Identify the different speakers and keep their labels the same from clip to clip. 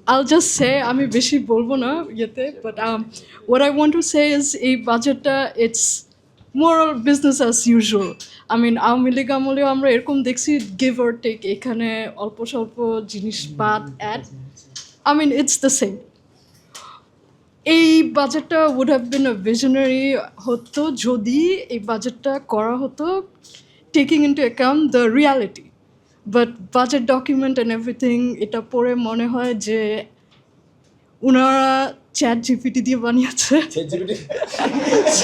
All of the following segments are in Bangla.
Speaker 1: I'll just say আমি বেশি বলবো না ইয়েতে but what I want to say is এই বাজেটটা it's more business as usual. I mean Awami League আমলেও আমরা এরকম দেখছি give or take এখানে অল্প স্বল্প জিনিস বাদ add. I mean it's the same. এই বাজেটটা would have been a visionary হতো যদি এই বাজেটটা করা হতো taking into account the reality. But budget document and everything এটা পড়ে মনে হয় যে উনারা চ্যাট জিপিটি দিয়ে বানিয়েছে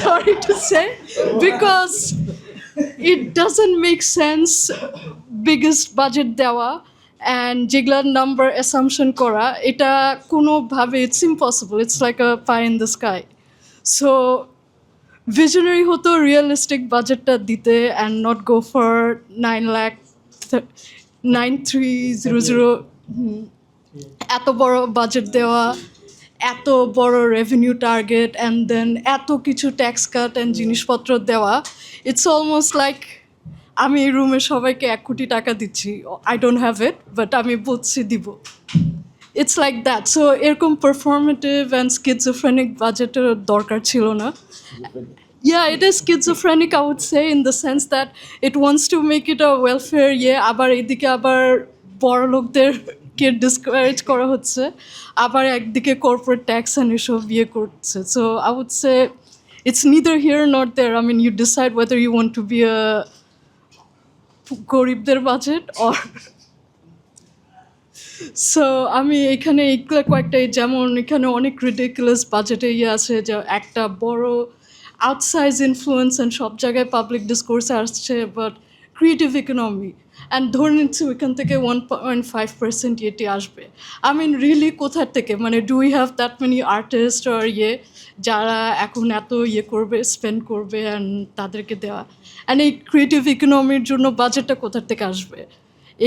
Speaker 1: sorry to say because it doesn't make sense biggest budget দেওয়া and যেগুলার নাম্বার অ্যাসাম্পশন করা এটা কোনোভাবে it's impossible it's like a pie in the sky so visionary হতো realistic বাজেটটা দিতে and not go for 9 lakh 9300 এত বড় বাজেট দেওয়া এত বড় রেভিনিউ টার্গেট অ্যান্ড দেন এত কিছু ট্যাক্স কাট অ্যান্ড জিনিসপত্র দেওয়া ইটস অলমোস্ট লাইক আমি এই রুমে সবাইকে 1 কোটি টাকা দিচ্ছি I don't have it but আমি বলছি দিব ইটস লাইক দ্যাট সো এরকম পারফরমেটিভ অ্যান্ড স্কিজোফ্রেনিক বাজেটের দরকার ছিল না Yeah, it is schizophrenic, I would say, in the sense that it wants to make it a welfare আবার এদিকে আবার বড় লোকদেরকে ডিসকারেজ করা হচ্ছে আবার একদিকে কর্পোরেট ট্যাক্স অ্যান্ড এসব করছে so I would say it's neither here nor there I mean you decide whether you want to be a গরিবদের বাজেট অর সো আমি এখানে এইগুলো কয়েকটা যেমন এখানে অনেক রিডিকুলাস বাজেটে আছে যে একটা বড় outsize influence and সব জায়গায় পাবলিক ডিসকোর্সে আসছে বাট ক্রিয়েটিভ ইকোনমি অ্যান্ড ধরে নিচ্ছি ওইখান থেকে 1.5% এটি আসবে আই মিন রিয়েলি কোথার থেকে মানে do we have that many artist আর যারা এখন এত করবে স্পেন্ড করবে অ্যান্ড তাদেরকে দেওয়া অ্যান্ড এই ক্রিয়েটিভ ইকোনমির জন্য বাজেটটা কোথার থেকে আসবে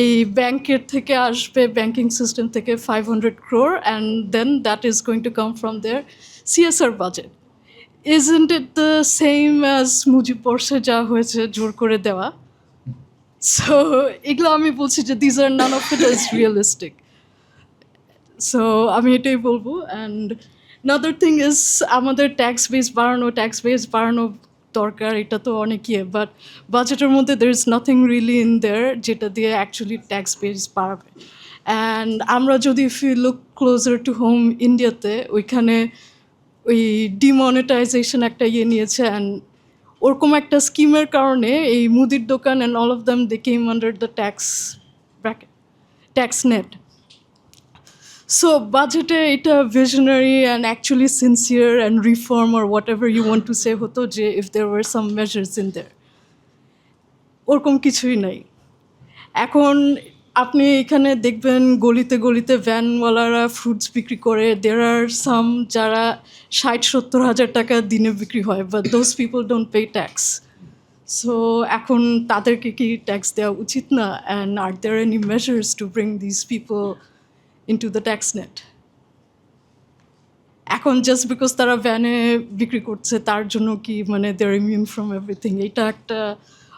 Speaker 1: এই ব্যাংকের থেকে আসবে ব্যাংকিং সিস্টেম থেকে 500 crore and then that is going to come from there CSR budget isn't it the same as Mujib বর্ষে যা হয়েছে জোর করে দেওয়া সো এগুলো আমি বলছি যে দিস আর none of it is realistic so আমি এটাই বলবো অ্যান্ড নাদার থিং ইজ আমাদের ট্যাক্স বেস বাড়ানো দরকার এটা তো অনেক বাট বাজেটের মধ্যে there is nothing really in there যেটা দিয়ে অ্যাকচুয়ালি ট্যাক্স বেস বাড়াবে অ্যান্ড আমরা যদি if you look closer to home ইন্ডিয়াতে ওইখানে ওই ডিমনিটাইজেশন একটা নিয়েছে অ্যান্ড ওরকম একটা স্কিমের কারণে এই মুদির দোকান and all of them they came under the tax bracket tax net so বাজেটে এটা visionary and actually sincere and reform আর whatever you want to say হতো যে if there were some measures in there ওরকম কিছুই নাই এখন আপনি এখানে দেখবেন গলিতে গলিতে ভ্যানওয়ালারা ফ্রুটস বিক্রি করে দের আর সাম যারা 60-70 হাজার টাকা দিনে বিক্রি হয় but those people don't pay tax so এখন তাদেরকে কি ট্যাক্স দেওয়া উচিত না and are there any measures to bring this people into the tax net এখন জাস্ট বিকজ তারা ভ্যানে বিক্রি করছে তার জন্য কি মানে দেয়ার ইমিউন ফ্রম এভরিথিং এটা একটা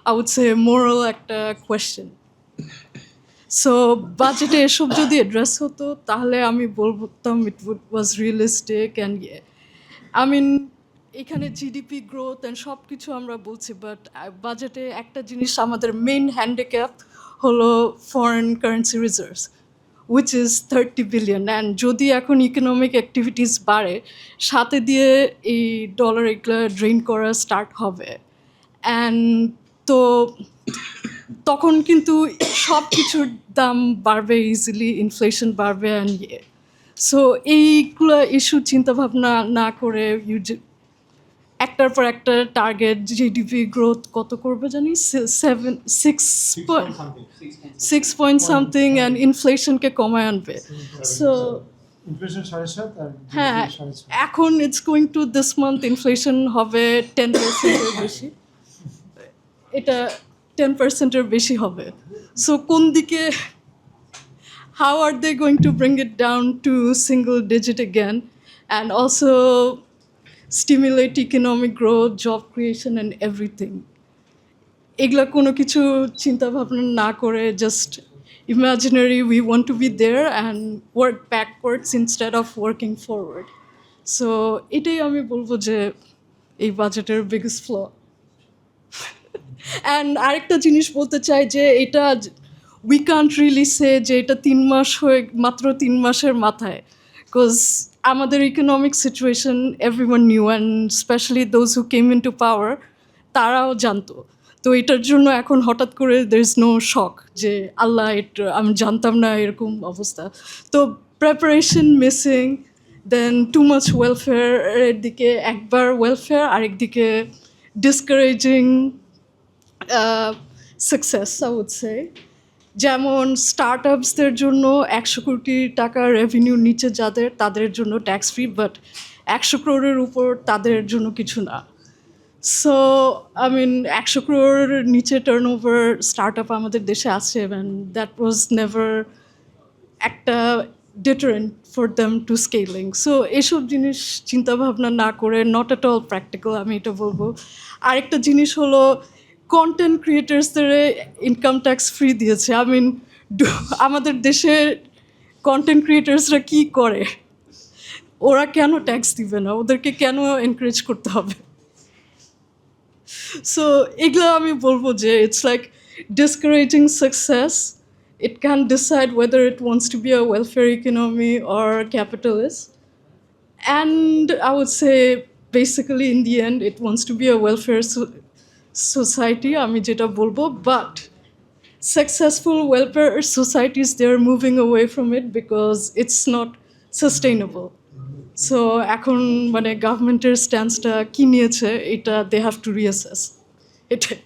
Speaker 1: আই উড সে মোরাল একটা কোয়েশ্চেন সো বাজেটে এসব যদি অ্যাড্রেস হতো তাহলে আমি বলতাম ইট ওয়াজ রিয়েলিস্টিক অ্যান্ড আই মিন এখানে জিডিপি গ্রোথ অ্যান্ড সব কিছু আমরা বলছি বাট বাজেটে একটা জিনিস আমাদের মেইন হ্যান্ডিক্যাপ হলো foreign currency reserves which is 30 billion and যদি এখন ইকোনমিক অ্যাক্টিভিটিস বাড়ে সাথে দিয়ে এই ডলার এগুলো ড্রেন করা স্টার্ট হবে অ্যান্ড তো তখন কিন্তু সব কিছুর দাম বাড়বে ইজিলি ইনফ্লেশন বাড়বে অ্যান্ড সো এইগুলো ইস্যু চিন্তাভাবনা না করে একটার পর একটা টার্গেট জিডিপি গ্রোথ কত করবে জানি 6 পয়েন্ট সামথিং অ্যান্ড ইনফ্লেশনকে কমায় আনবে সো হ্যাঁ এখন it's going to this month inflation হবে 10%-এর বেশি এটা 10%-এর বেশি হবে সো কোন দিকে how are they going to bring it down to single digit again and also stimulate economic growth job creation and everything এগুলা কোনো কিছু চিন্তা ভাবনা না করে just imaginary. We want to be there and work backwards instead of working forward. So এটাই আমি বলবো যে এই বাজেটের বিগেস্ট ফ্ল। অ্যান্ড আরেকটা জিনিস বলতে চাই যে এটা উই কান্ট রিয়েলি সে যে এটা 3 মাস হয়ে মাত্র 3 মাসের মাথায়, বিকজ আমাদের economic situation everyone knew and specially those who came in to power তারাও জানতো। তো এটার জন্য এখন হঠাৎ করে দের ইজ নো শক যে আল্লাহ এটা আমি জানতাম না এরকম অবস্থা। তো preparation missing, then too much ওয়েলফেয়ারের দিকে একবার ওয়েলফেয়ার, আরেকদিকে discouraging success I would say. যেমন স্টার্ট আপসদের জন্য 100 কোটি টাকা রেভিনিউর নিচে যাদের তাদের জন্য ট্যাক্স ফ্রি, বাট 100 crore উপর তাদের জন্য কিছু না। সো আই মিন 100 crore নিচে টার্ন ওভার স্টার্ট আপ আমাদের দেশে আছে, অ্যান্ড দ্যাট ওয়াজ নেভার একটা deterrent for them to scaling. So এসব জিনিস চিন্তাভাবনা না করে নট অ্যাট অল প্র্যাকটিক্যাল আমি এটা বলবো। আরেকটা জিনিস হলো কন্টেন্ট ক্রিয়েটার্সদের ইনকাম ট্যাক্স ফ্রি দিয়েছে। আই মিন আমাদের দেশে কন্টেন্ট ক্রিয়েটার্সরা কী করে, ওরা কেন ট্যাক্স দিবে না, ওদেরকে কেন এনকারেজ করতে হবে? সো এগুলো আমি বলবো যে it's like discouraging success. It can decide whether it wants to be a welfare economy or capitalist. And I would say basically in the end it wants to be a welfare society, আমি যেটা বলবো, but successful welfare societies, they're moving away from it because it's not sustainable. So এখন মানে গভর্নমেন্টের স্ট্যান্সটা কি নিয়েছে এটা they have to reassess. এটাই।